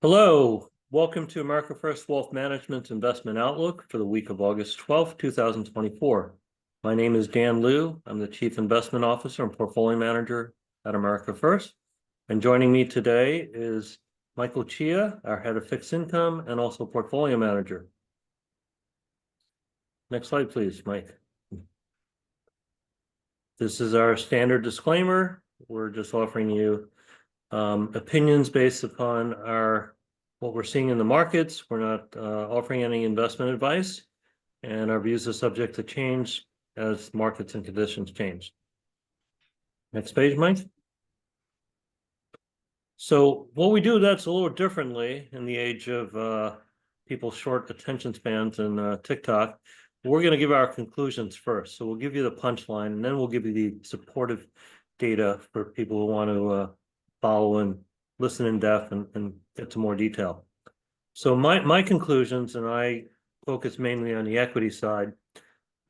Hello, welcome to AmericaFirst Wealth Management Investment Outlook for the week of August 12th, 2024. My name is Dan Liu. I'm the Chief Investment Officer and Portfolio Manager at AmericaFirst. And joining me today is Michael Cheah, our Head of Fixed Income and also Portfolio Manager. Next slide, please, Mike. This is our standard disclaimer. We're just offering you opinions based upon what we're seeing in the markets. We're not offering any investment advice, and our views are subject to change as markets and conditions change. Next page, Mike. So what we do that's a little differently in the age of people's short attention spans and TikTok. We're going to give our conclusions first. So we'll give you the punchline, and then we'll give you the supportive data for people who want to follow and listen in depth and get to more detail. So my conclusions, and I focus mainly on the equity side,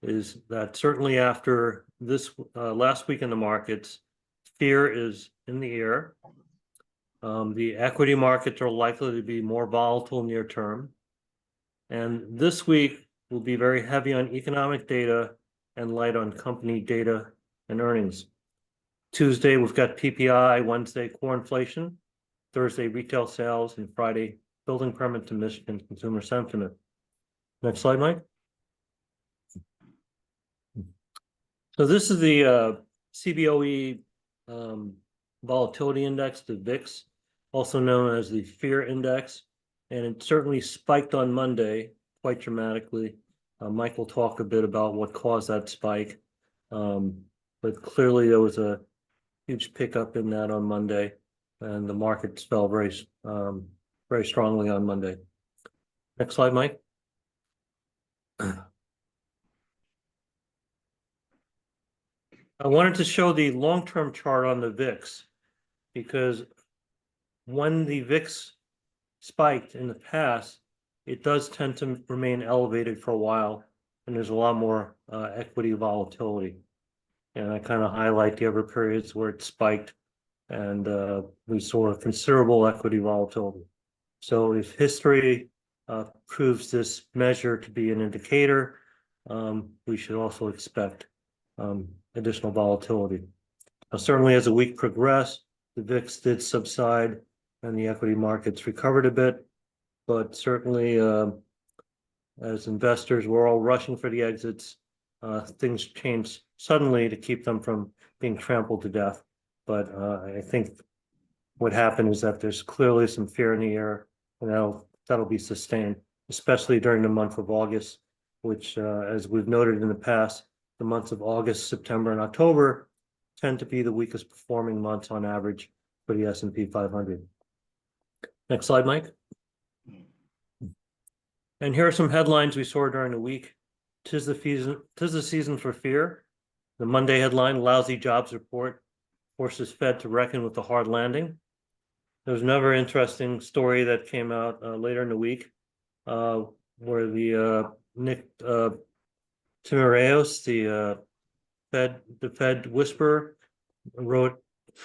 is that certainly after this last week in the markets, fear is in the air. The equity markets are likely to be more volatile near term. And this week will be very heavy on economic data and light on company data and earnings. Tuesday, we've got PPI, Wednesday, core inflation, Thursday, retail sales, and Friday, building permit to Michigan consumer sentiment. Next slide, Mike. So this is the CBOE volatility index, the VIX, also known as the fear index, and it certainly spiked on Monday quite dramatically. Mike will talk a bit about what caused that spike, but clearly there was a huge pickup in that on Monday, and the markets fell very strongly on Monday. Next slide, Mike. I wanted to show the long-term chart on the VIX because when the VIX spiked in the past, it does tend to remain elevated for a while, and there's a lot more equity volatility. And I kind of highlight the other periods where it spiked and we saw considerable equity volatility. So if history proves this measure to be an indicator, we should also expect additional volatility. Certainly as the week progressed, the VIX did subside and the equity markets recovered a bit, but certainly as investors, we're all rushing for the exits. Things changed suddenly to keep them from being trampled to death. But I think what happened is that there's clearly some fear in the air, and that'll be sustained, especially during the month of August, which, as we've noted in the past, the months of August, September, and October tend to be the weakest performing months on average for the S&P 500. Next slide, Mike. And here are some headlines we saw during the week. Tis the season for fear. The Monday headline, lousy jobs report forces Fed to reckon with the hard landing. There's another interesting story that came out later in the week where the Nick Timiraos, the Fed whisperer, wrote a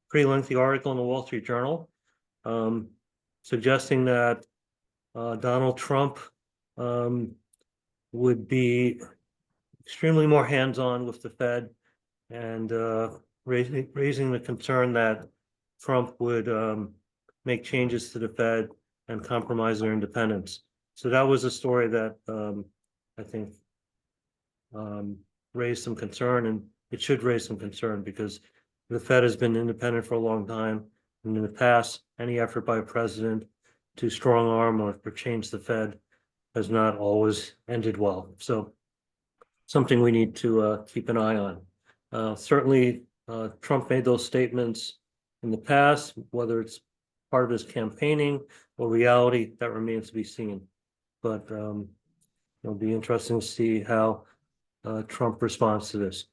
pretty lengthy article in the Wall Street Journal suggesting that Donald Trump would be extremely more hands-on with the Fed and raising the concern that Trump would make changes to the Fed and compromise their independence. So that was a story that I think raised some concern, and it should raise some concern because the Fed has been independent for a long time. And in the past, any effort by a president to strong arm or change the Fed has not always ended well. So something we need to keep an eye on. Certainly, Trump made those statements in the past, whether it's part of his campaigning or reality, that remains to be seen. But it'll be interesting to see how Trump responds to this.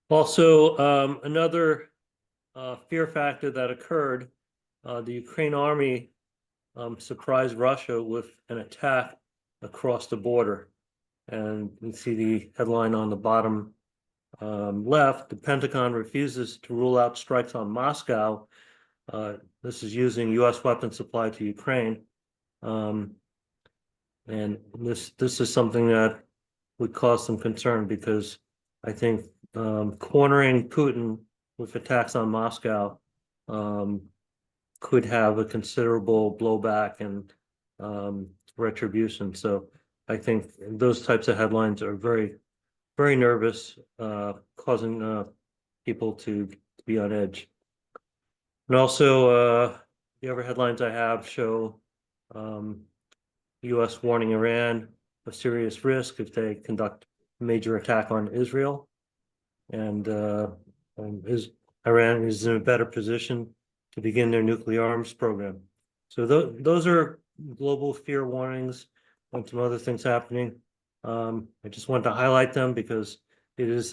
Also, another fear factor that occurred, the Ukraine army surprised Russia with an attack across the border. And you see the headline on the bottom left, the Pentagon refuses to rule out strikes on Moscow This is using US weapons supply to Ukraine. And this is something that would cause some concern because I think cornering Putin with attacks on Moscow could have a considerable blowback and retribution. So I think those types of headlines are very, very nervous, causing people to be on edge. And also, the other headlines I have show U.S. warning Iran of serious risk if they conduct a major attack on Israel. And Iran is in a better position to begin their nuclear arms program. So those are global fear warnings and some other things happening. I just wanted to highlight them because it is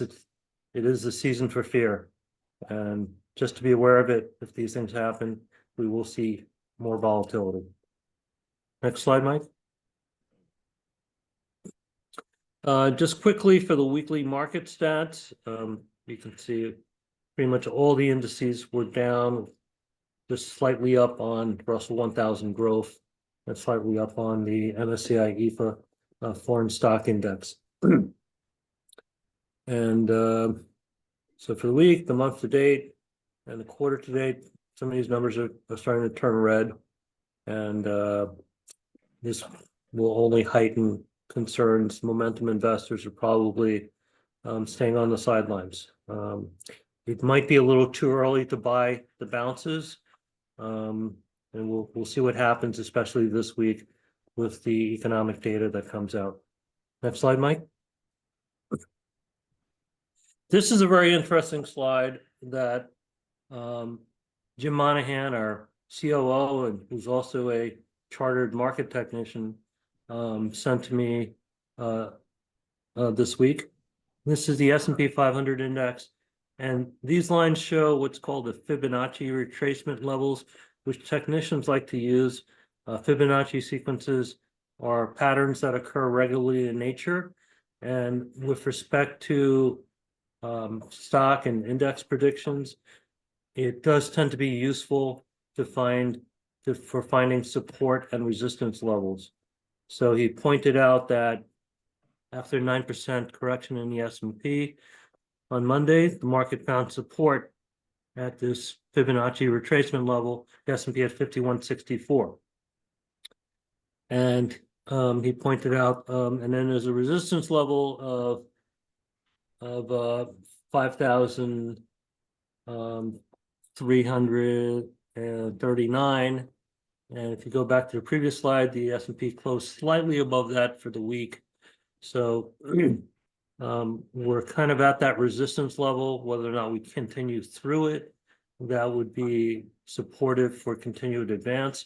the season for fear. And just to be aware of it, if these things happen, we will see more volatility. Next slide, Mike. Just quickly for the weekly market stats, you can see pretty much all the indices were down, just slightly up on Russell 1000 growth and slightly up on the MSCI EFA foreign stock index. And so for the week, the month to date, and the quarter to date, some of these numbers are starting to turn red, and this will only heighten concerns. Momentum investors are probably staying on the sidelines. It might be a little too early to buy the bounces, and we'll see what happens, especially this week with the economic data that comes out. Next slide, Mike. This is a very interesting slide that Jim Monahan, our COO, and who's also a chartered market technician, sent to me this week. This is the S&P 500 index, and these lines show what's called the Fibonacci retracement levels, which technicians like to use. Fibonacci sequences are patterns that occur regularly in nature, and with respect to stock and index predictions, it does tend to be useful to for finding support and resistance levels. So he pointed out that after 9% correction in the S&P on Monday, the market found support at this Fibonacci retracement level, the S&P at 5164. And he pointed out, and then there's a resistance level of 5,339. And if you go back to the previous slide, the S&P closed slightly above that for the week. So we're kind of at that resistance level. Whether or not we continue through it, that would be supportive for continued advance.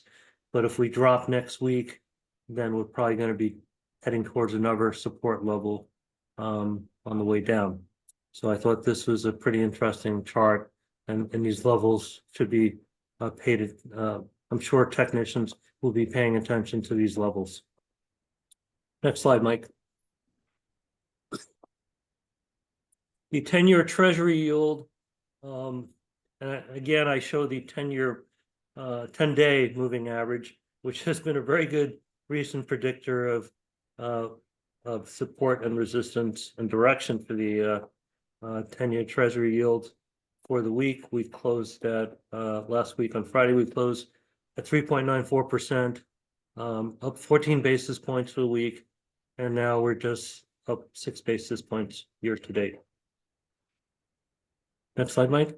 But if we drop next week, then we're probably going to be heading towards another support level on the way down. So I thought this was a pretty interesting chart, and these levels should be paid. I'm sure technicians will be paying attention to these levels. Next slide, Mike. The 10-year Treasury yield, and again, I show the 10-year, 10-day moving average, which has been a very good recent predictor of support and resistance and direction for the 10-year Treasury yield. For the week, we closed at last week on Friday, we closed at 3.94%, up 14 basis points for the week, and now we're just up 6 basis points year to date. Next slide, Mike.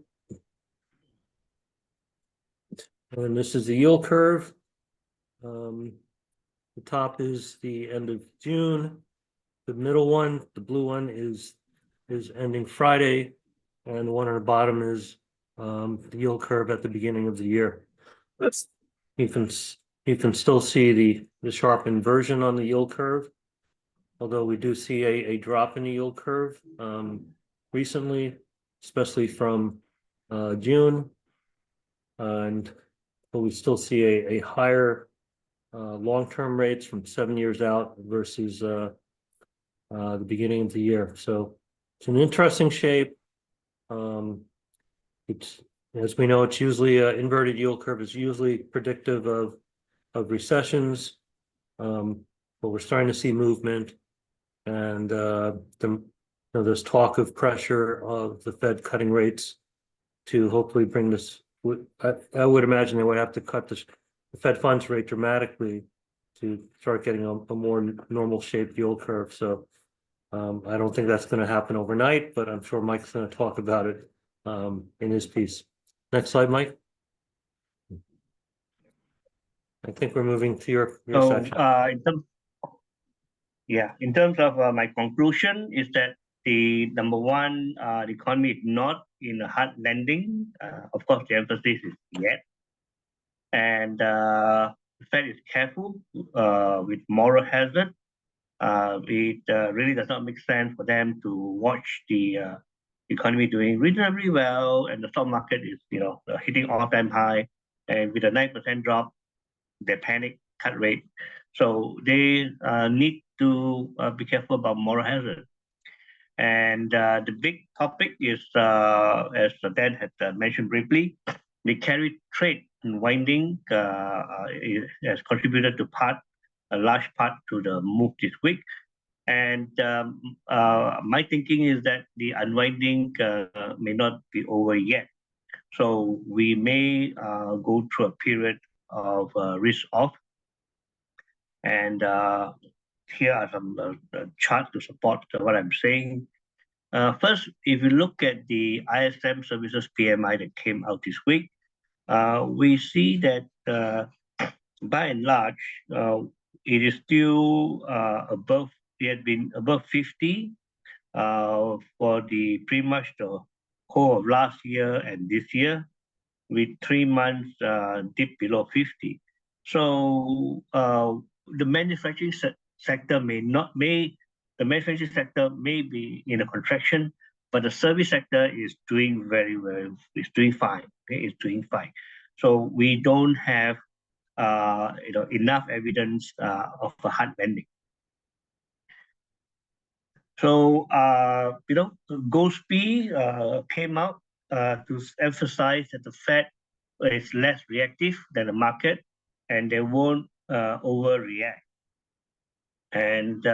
And this is the yield curve. The top is the end of June. The middle one, the blue one, is ending Friday, and the one on the bottom is the yield curve at the beginning of the year. You can still see the sharp inversion on the yield curve, although we do see a drop in the yield curve recently, especially from June, but we still see a higher long-term rates from 7 years out versus the beginning of the year. So it's an interesting shape. As we know, it's usually inverted yield curve is usually predictive of recessions. But we're starting to see movement, and there's talk of pressure of the Fed cutting rates to hopefully bring this. I would imagine they would have to cut the Fed funds rate dramatically to start getting a more normal shaped yield curve. So I don't think that's going to happen overnight, but I'm sure Mike's going to talk about it in his piece. Next slide, Mike. I think we're moving to your So, section. in terms of my conclusion is that the number one, the economy is not in a hard landing. Of course, the emphasis is yet, and the Fed is careful with moral hazard. It really does not make sense for them to watch the economy doing reasonably well, and the stock market is hitting all-time high, and with a 9% drop, they panic, cut rate. So they need to be careful about moral hazard. And the big topic is, as Dan had mentioned briefly, the carry trade unwinding has contributed to a large part to the move this week. And my thinking is that the unwinding may not be over yet. So we may go through a period of risk off. And here are some charts to support what I'm saying. First, if you look at the ISM Services PMI that came out this week, we see that by and large, it is still above, it had been above 50 for the pretty much the whole of last year and this year, with 3 months dip below 50. So the manufacturing sector the manufacturing sector may be in a contraction, but the service sector is doing very well. It's doing fine. Okay? It's doing fine. So we don't have enough evidence of a hard landing. So Goldsby came out to emphasize that the Fed is less reactive than the market, and they won't overreact. And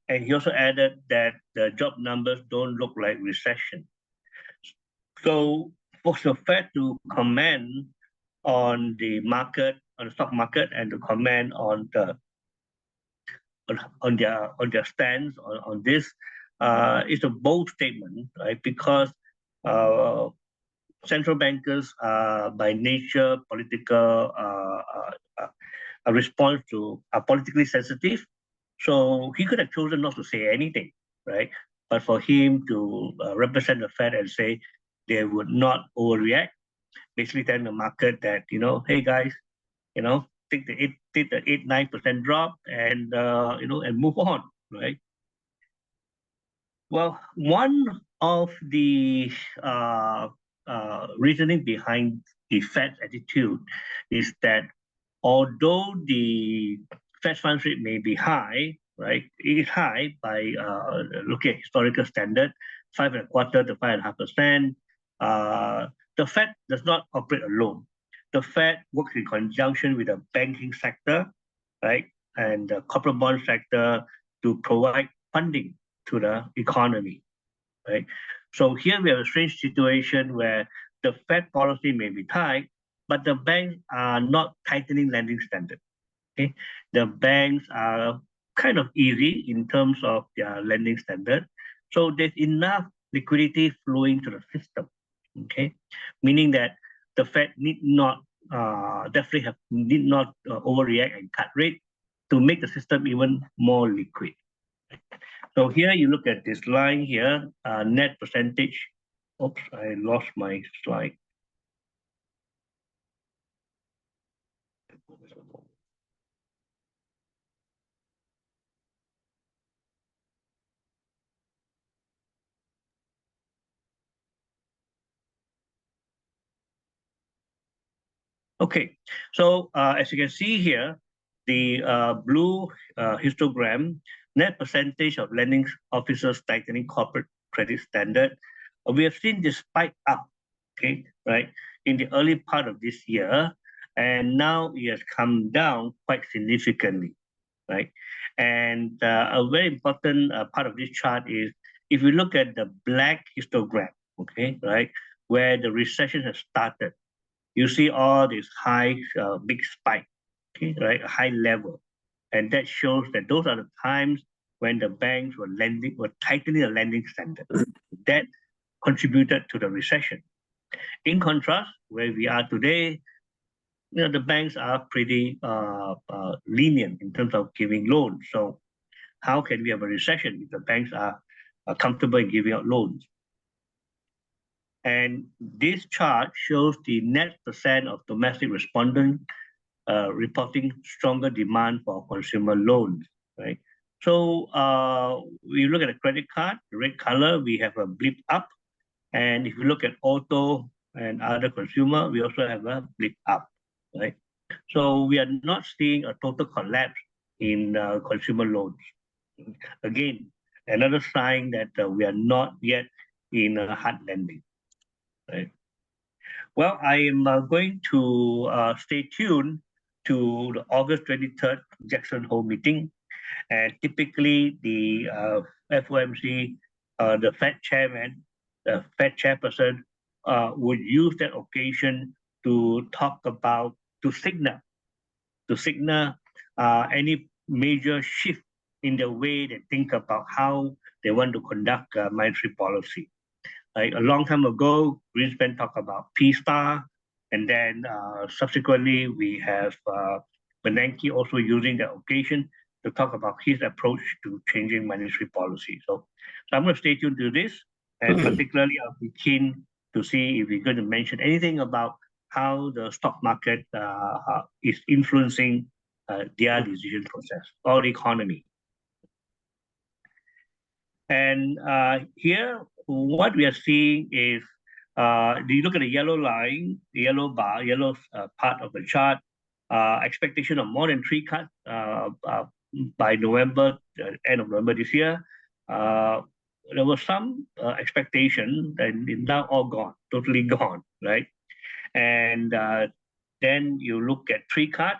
he also added that the job numbers don't look like recession. So for the Fed to comment on the market, on the stock market, and to comment on their stance on this, is a bold statement, right? Because central bankers are by nature political response to are politically sensitive. So he could have chosen not to say anything, right? But for him to represent the Fed and say they would not overreact, basically telling the market that, hey guys, take the 8-9% drop and and move on, right? Well, one of the reasoning behind the Fed's attitude is that although the Fed funds rate may be high, right? It is high by looking at historical standard, 5.25% to 5.5%. The Fed does not operate alone. The Fed works in conjunction with the banking sector, right, and the corporate bond sector to provide funding to the economy, right? So here we have a strange situation where the Fed policy may be tight, but the banks are not tightening lending standards. Okay, the banks are kind of easy in terms of their lending standard, so there's enough liquidity flowing to the system. Okay, meaning that the Fed need not overreact and cut rate to make the system even more liquid. So here you look at this line here, net percentage. Oops, I lost my slide. Okay, so as you can see here, the blue histogram, net percentage of lending officers tightening corporate credit standard, we have seen this spike up okay, right, in the early part of this year, and now it has come down quite significantly, right? And a very important part of this chart is if you look at the black histogram, okay, right, where the recession has started, you see all these high, big spike, okay, right, a high level. And that shows that those are the times when the banks were tightening the lending standard. That contributed to the recession. In contrast, where we are today, the banks are pretty lenient in terms of giving loans. So how can we have a recession if the banks are comfortable in giving out loans? And this chart shows the net percent of domestic respondents reporting stronger demand for consumer loans, right? So we look at a credit card, the red color, we have a blip up. And if you look at auto and other consumer, we also have a blip up, right? So we are not seeing a total collapse in consumer loans. Again, another sign that we are not yet in hard landing, right? Well, I am going to stay tuned to the August 23rd Jackson Hole meeting. And typically the FOMC, the Fed chairman, the Fed chairperson would use that occasion to talk about, to signal any major shift in the way they think about how they want to conduct monetary policy. Like a long time ago, Greenspan talked about P-Star, and then subsequently we have Bernanke also using the occasion to talk about his approach to changing monetary policy. So I'm going to stay tuned to this, and particularly I'll be keen to see if we're going to mention anything about how the stock market is influencing their decision process or the economy. And here, what we are seeing is, do you look at the yellow line, the yellow bar, yellow part of the chart, expectation of more than 3 cuts by November, end of November this year. There was some expectation, and it's now all gone, totally gone, right? And then you look at 3 cuts.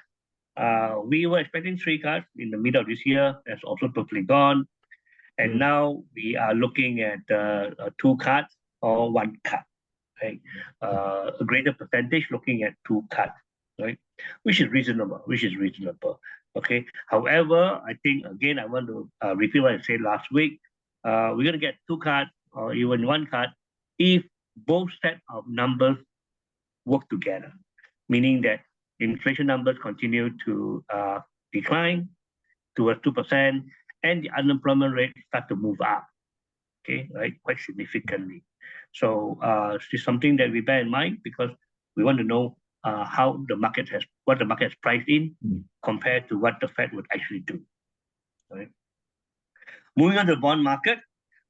We were expecting 3 cuts in the middle of this year. That's also totally gone. And now we are looking at 2 cuts or 1 cut, right? A greater percentage looking at 2 cuts, right? Which is reasonable, okay? However, I think, again, I want to repeat what I said last week. We're going to get 2 cuts or even 1 cut if both set of numbers work together, meaning that inflation numbers continue to decline towards 2%, and the unemployment rate start to move up, okay, right, quite significantly. So it's something that we bear in mind because we want to know how the market has, what the market has priced in compared to what the Fed would actually do, right? Moving on to the bond market,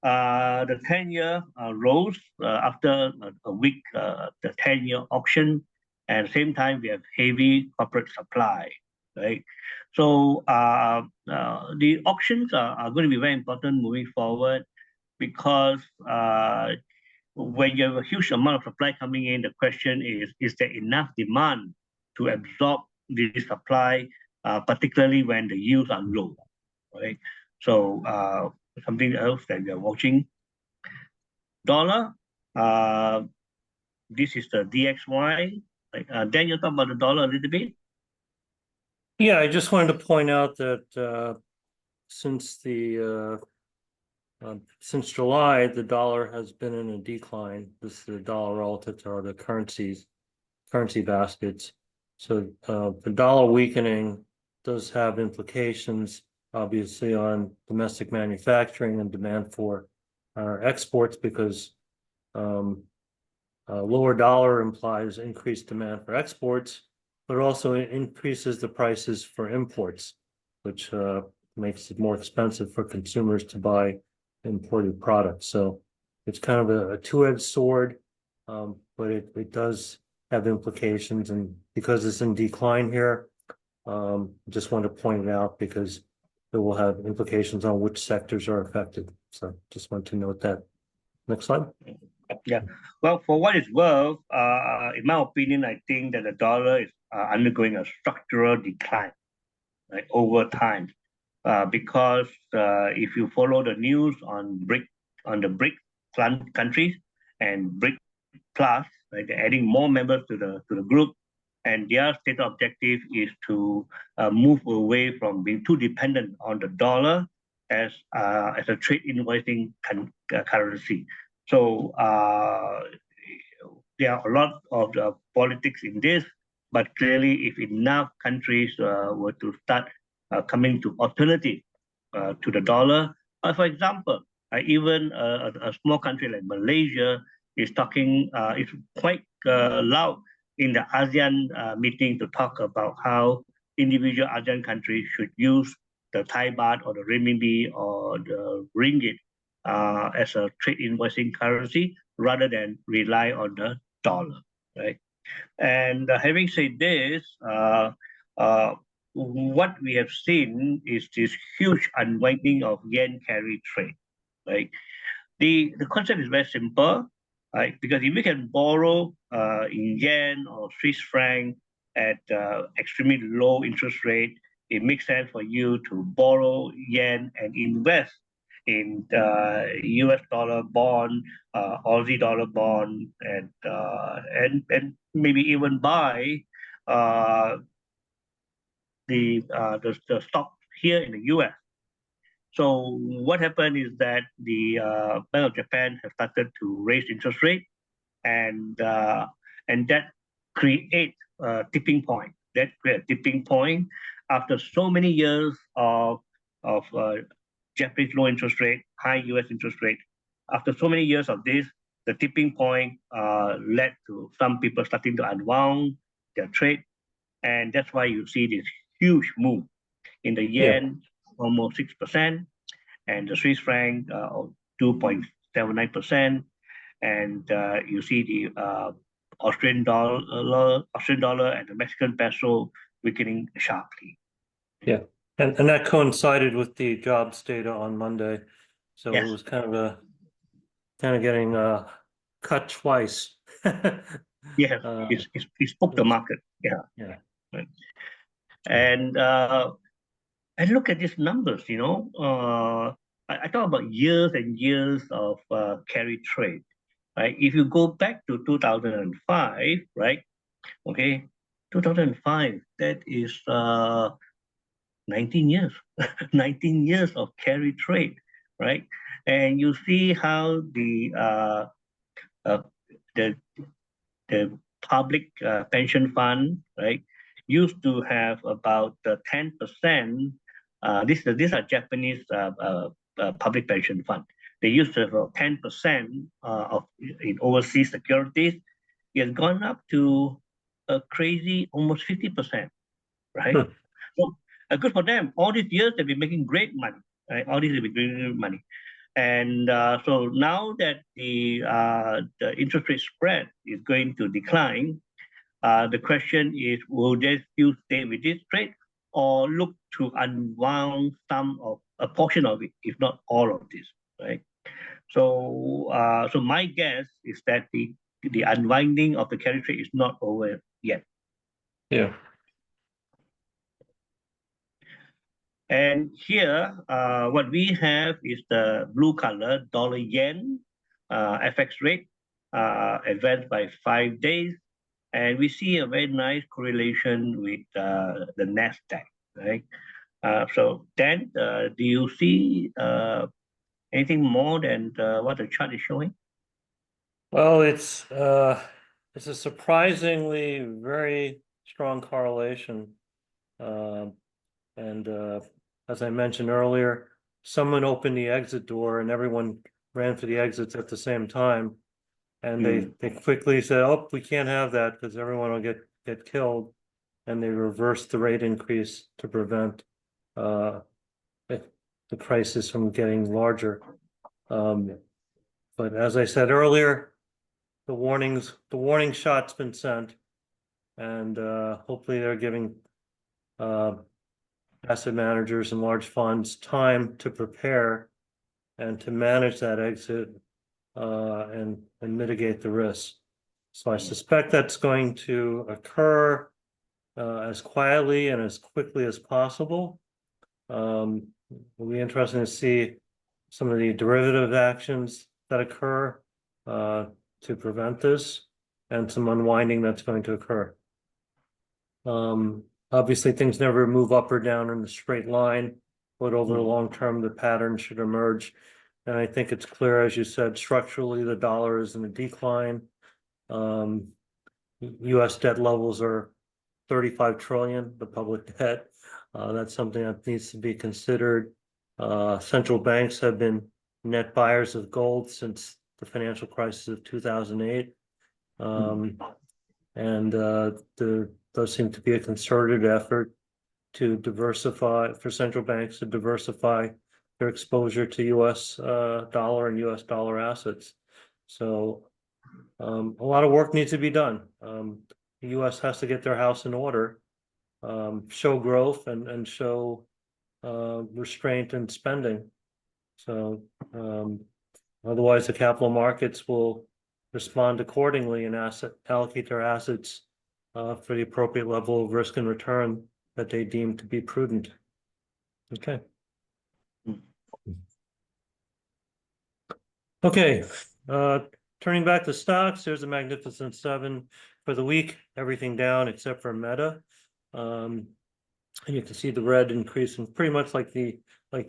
the 10-year rose after a week, the 10-year auction, and at the same time we have heavy corporate supply, right? So the auctions are going to be very important moving forward because when you have a huge amount of supply coming in, the question is there enough demand to absorb this supply, particularly when the yields are low, right? So something else that we are watching. Dollar, this is the DXY. Dan, you talk about the dollar a little bit. Yeah, I just wanted to point out that since July, the dollar has been in a decline. This is the dollar relative to other currency baskets. So the dollar weakening does have implications, obviously, on domestic manufacturing and demand for our exports because lower dollar implies increased demand for exports, but also increases the prices for imports, which makes it more expensive for consumers to buy imported products. So it's kind of a two-edged sword, but it does have implications. And because it's in decline here, just want to point it out because it will have implications on which sectors are affected. So just want to note that. Next slide. Yeah. Well, for what it's worth, in my opinion, I think that the dollar is undergoing a structural decline, right, over time. Because if you follow the news on the BRIC countries and BRIC Plus, right, they're adding more members to the group, and their stated objective is to move away from being too dependent on the dollar as a trade invoicing currency. So there are a lot of politics in this, but clearly, if enough countries were to start coming to alternative to the dollar, for example, even a small country like Malaysia is talking, is quite loud in the ASEAN meeting to talk about how individual ASEAN countries should use the Thai baht or the renminbi or the ringgit as a trade invoicing currency rather than rely on the dollar, right? And having said this, uh, what we have seen is this huge unwinding of yen carry trade, right? The concept is very simple, right? Because if you can borrow in yen or Swiss franc at extremely low interest rate, it makes sense for you to borrow yen and invest in US dollar bond, Aussie dollar bond, and maybe even buy uh, the stock here in the US. So what happened is that the Bank of Japan has started to raise interest rate, and uh, and that create a tipping point. That create a tipping point after so many years of Japanese low interest rate, high U.S. interest rate. After so many years of this, the tipping point led to some people starting to unwound their trade, and that's why you see this huge move in the Yeah, yen, almost 6%, and the Swiss franc 2.79%, and you see the Australian dollar, and the Mexican peso weakening sharply. yeah. And that coincided with the jobs data on Monday. So it Yes, was kind of getting cut twice. yes, Uh, it spoke the it's, market. Yeah, yeah, right. And and look at these numbers. I talk about years and years of carry trade. Right, if you go back to 2005, right? Okay, 2005. That is 19 years, 19 years of carry trade, right? And you see how uh, the the public pension fund, right, used to have about 10%. These are Japanese public pension fund. They used to have 10% of in overseas securities. It has gone up to a crazy almost 50%, right? hmm, So good for them. All these years they've been making great money, right? All these have been making great money. And so now that the interest rate spread is going to decline, the question is, will they still stay with this trade or look to unwound some of a portion of it, if not all of this, right? So my guess is that the unwinding of the carry trade is not over yet. yeah. And here, what we have is the blue color dollar yen FX rate advanced by 5 days. And we see a very nice correlation with the NASDAQ, right? So Dan, do you see anything more than what the chart is showing? Well, it's a surprisingly very strong correlation. Um, and as I mentioned earlier, someone opened the exit door and everyone ran for the exits at the same time. And Mm. they quickly said, "Oh, we can't have that because everyone will get killed." And they reversed the rate increase to prevent uh, the crisis from getting larger. Um, but as I said earlier, the warning shot's been sent, and hopefully they're giving uh, asset managers and large funds time to prepare and to manage that exit and mitigate the risk. So I suspect that's going to occur as quietly and as quickly as possible. It'll be interesting to see some of the derivative actions that occur to prevent this, and some unwinding that's going to occur. Obviously, things never move up or down in a straight line, but over the long term, the pattern should emerge. And I think it's clear, as you said, structurally, the dollar is in a decline. US debt levels are 35 trillion, the public debt. That's something that needs to be considered. Central banks have been net buyers of gold since the financial crisis of 2008. And there does seem to be a concerted effort to diversify, for central banks to diversify their exposure to US dollar and US dollar assets. So a lot of work needs to be done. The US has to get their house in order, show growth and show restraint in spending. So otherwise the capital markets will respond accordingly and allocate their assets for the appropriate level of risk and return that they deem to be prudent. Okay. Okay, turning back to stocks, there's a Magnificent Seven for the week, everything down except for Meta. And you can see the red increasing pretty much like the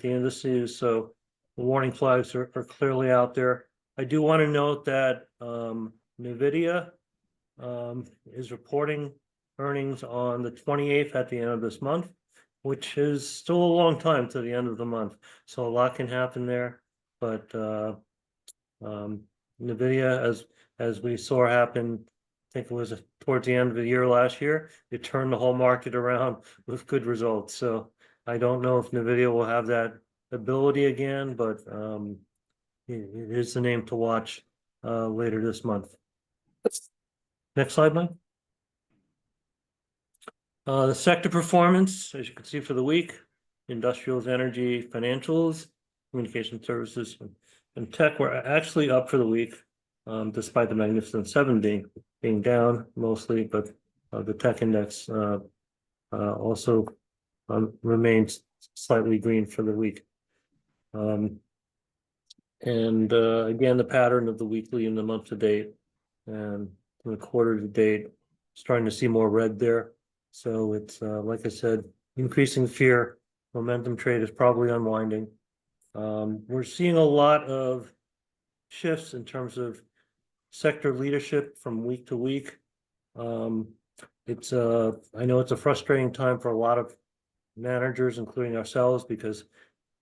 indices, so the warning flags are clearly out there. I do want to note that NVIDIA is reporting earnings on the 28th at the end of this month, which is still a long time to the end of the month. So a lot can happen there, but NVIDIA, as we saw happen, I think it was towards the end of the year last year, it turned the whole market around with good results. So I don't know if NVIDIA will have that ability again, but it is the name to watch later this month. Next slide, Mike. The sector performance, as you can see for the week, industrials, energy, financials, communication services, and tech were actually up for the week, despite the Magnificent Seven being down mostly, but the tech index also remains slightly green for the week. And again, the pattern of the weekly and the month to date and the quarter to date, starting to see more red there. So it's like I said, increasing fear. Momentum trade is probably unwinding. We're seeing a lot of shifts in terms of sector leadership from week to week. I know it's a frustrating time for a lot of managers, including ourselves, because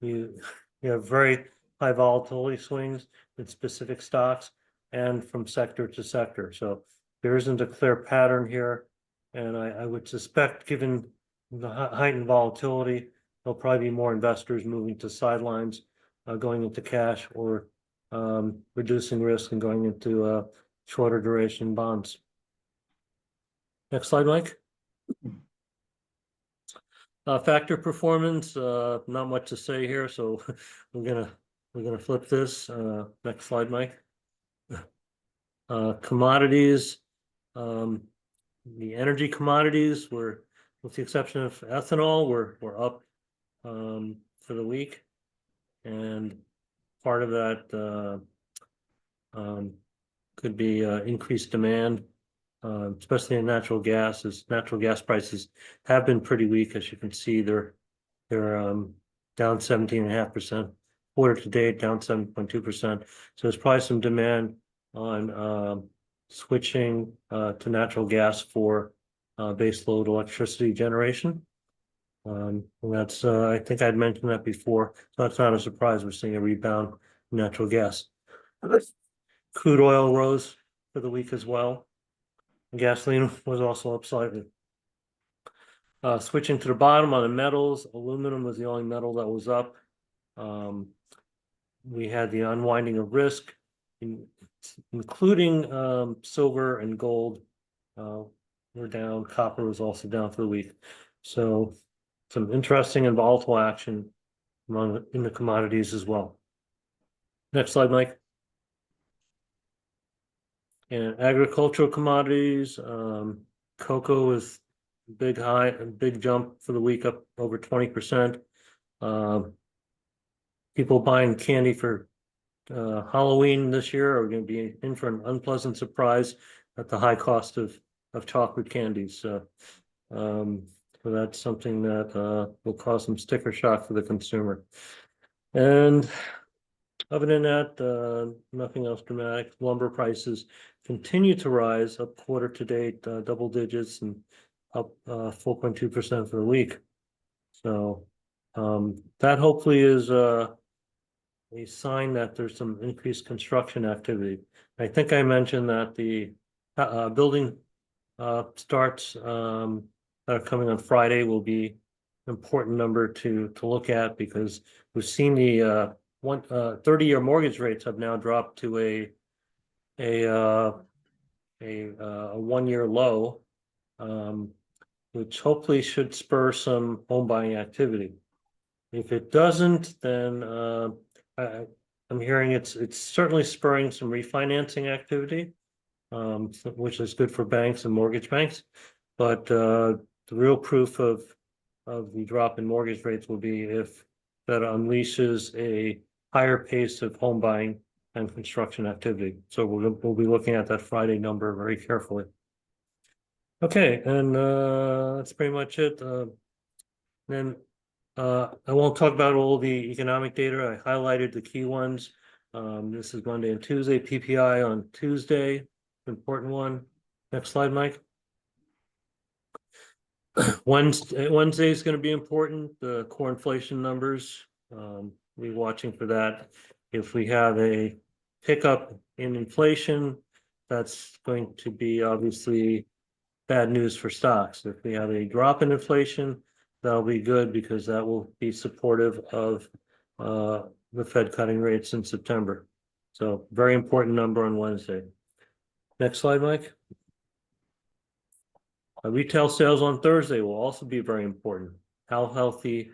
you have very high volatility swings in specific stocks and from sector to sector. So there isn't a clear pattern here. And I would suspect, given the heightened volatility, there'll probably be more investors moving to sidelines, going into cash, or reducing risk and going into shorter duration bonds. Next slide, Mike. Factor performance, not much to say here, so we're gonna flip this. Next slide, Mike. Commodities. The energy commodities were, with the exception of ethanol, were up for the week, and part of that could be increased demand, especially in natural gas, as natural gas prices have been pretty weak. As you can see, they're down 17.5%, quarter to date down 7.2%. So there's probably some demand on switching to natural gas for base load electricity generation. And that's I think I'd mentioned that before, so that's not a surprise. We're seeing a rebound in natural gas. Crude oil rose for the week as well. Gasoline was also up slightly. Switching to the bottom on the metals, aluminum was the only metal that was up. We had the unwinding of risk, including silver and gold were down. Copper was also down for the week. So some interesting and volatile action in the commodities as well. Next slide, Mike. And agricultural commodities, cocoa is big high, a big jump for the week, up over 20%. People buying candy for Halloween this year are going to be in for an unpleasant surprise at the high cost of chocolate candies. So that's something that will cause some sticker shock for the consumer. And other than that, nothing else dramatic. Lumber prices continue to rise, up quarter to date, double digits, and up 4.2% for the week. So that hopefully is a sign that there's some increased construction activity. I think I mentioned that the building starts that are coming on Friday will be an important number to look at, because we've seen the 30-year mortgage rates have now dropped to a 1-year low, which hopefully should spur some home buying activity. If it doesn't, then I'm hearing it's certainly spurring some refinancing activity, which is good for banks and mortgage banks. But the real proof of the drop in mortgage rates will be if that unleashes a higher pace of home buying and construction activity. So we'll be looking at that Friday number very carefully. Okay, and that's pretty much it. Then I won't talk about all the economic data. I highlighted the key ones. This is Monday and Tuesday. PPI on Tuesday, important one. Next slide, Mike. Wednesday is going to be important. The core inflation numbers. We're watching for that. If we have a pickup in inflation, that's going to be obviously bad news for stocks. If we have a drop in inflation, that'll be good, because that will be supportive of the Fed cutting rates in September. So very important number on Wednesday. Next slide, Mike. Retail sales on Thursday will also be very important. How healthy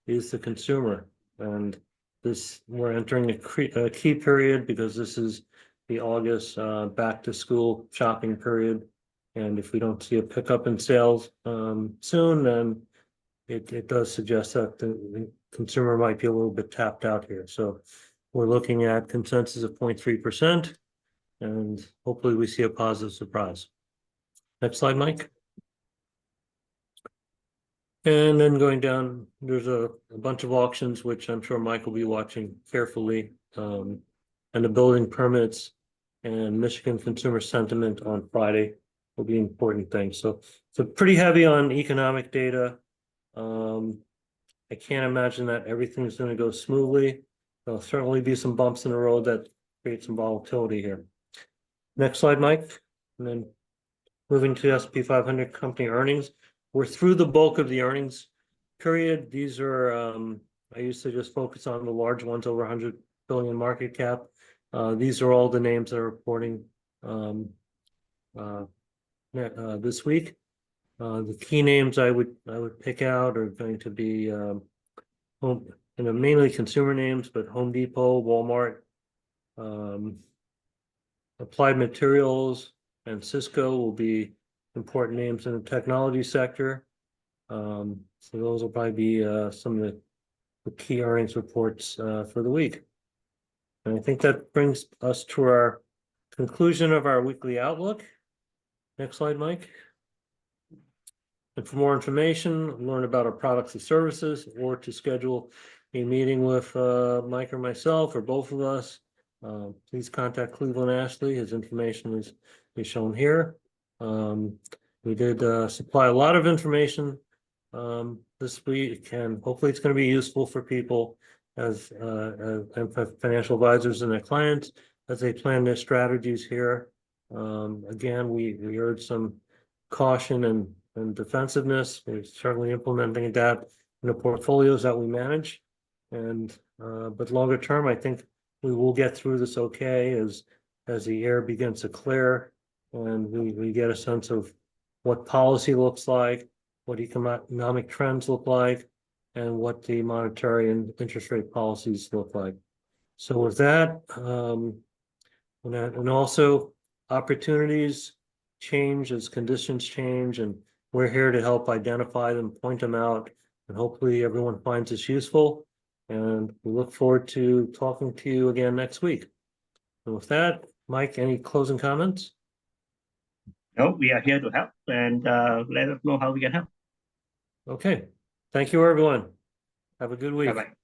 is the consumer? And we're entering a key period, because this is the August back to school shopping period. And if we don't see a pickup in sales soon, then it does suggest that the consumer might be a little bit tapped out here. So we're looking at consensus of 0.3%, and hopefully we see a positive surprise. Next slide, Mike. And then going down, there's a bunch of auctions, which I'm sure Mike will be watching carefully, and the building permits and Michigan consumer sentiment on Friday will be important things. So pretty heavy on economic data. I can't imagine that everything's going to go smoothly. There'll certainly be some bumps in the road that create some volatility here. Next slide, Mike. And then moving to S&P 500 company earnings. We're through the bulk of the earnings period. These are, I used to just focus on the large ones over 100 billion market cap. These are all the names that are reporting this week. The key names I would pick out are going to be mainly consumer names, but Home Depot, Walmart, Applied Materials, and Cisco will be important names in the technology sector. So those will probably be some of the key earnings reports for the week. And I think that brings us to our conclusion of our weekly outlook. Next slide, Mike. And for more information, learn about our products and services, or to schedule a meeting with Mike or myself, or both of us, please contact Cleveland Ashley. His information is shown here. We did supply a lot of information this week, and hopefully it's going to be useful for people as financial advisors and their clients as they plan their strategies here. Again, we urge some caution and defensive-ness. We're certainly implementing that in the portfolios that we manage. And but longer term, I think we will get through this okay as the air begins to clear, and we get a sense of what policy looks like, what economic trends look like, and what the monetary and interest rate policies look like. So with that, and also opportunities change as conditions change, and we're here to help identify them, point them out, and hopefully everyone finds this useful. And we look forward to talking to you again next week. And with that, Mike, any closing comments? No, we are here to help, and let us know how we can help. Okay, thank you, everyone. Have a good week. Bye-bye.